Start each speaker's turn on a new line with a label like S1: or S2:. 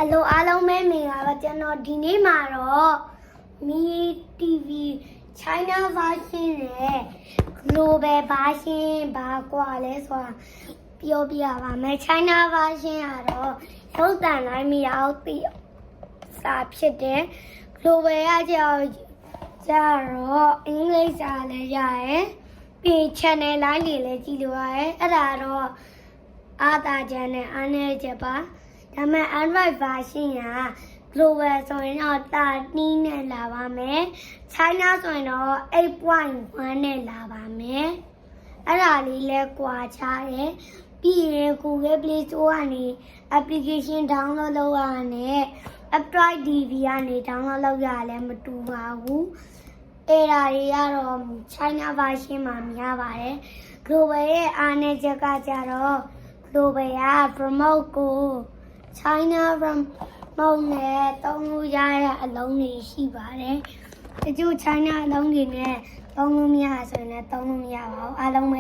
S1: Hello အားလုံးပဲမင်္ဂလာပါကျွန်တော်ဒီနေ့မှာတော့ Mi TV China version နဲ့ Global version ဘာကွာလဲဆိုတာပြောပြပါမယ် China version ကတော့ရုပ်သံလိုင်းမရအောင်သိစာဖြစ်တယ် Global ကကျတော့အင်္ဂလိပ်စာလည်းရရယ်ပြီး channel လိုင်းတွေလည်းကြည့်လို့ရတယ်အဲ့ဒါတော့အားသာချက်နဲ့အားနည်းချက်ပါဒါပေမဲ့ Android version က Global ဆိုရင်တော့တာနီးနဲ့လာပါမယ် China ဆိုရင်တော့ 8.1 နဲ့လာပါမယ်အဲ့ဒါလေးလဲကွာခြားတယ်ပြီးရင် Google Play Store ကနေ application download လုပ်ရနဲ့ Android TV ကနေ download လုပ်ရလဲမတူပါဘူးအဲ့ဒါတွေကတော့ China version မှာများပါတယ် Global ရဲ့အားနည်းချက်ကကြတော့ Global က remote ကို China remote နဲ့သုံးလို့ရတဲ့အလုံးတွေရှိပါတယ်တချို့ China အလုံးတွေနဲ့သုံးလို့မရဆိုရင်လည်းသုံးလို့မရပါဘူးအားလုံးပဲ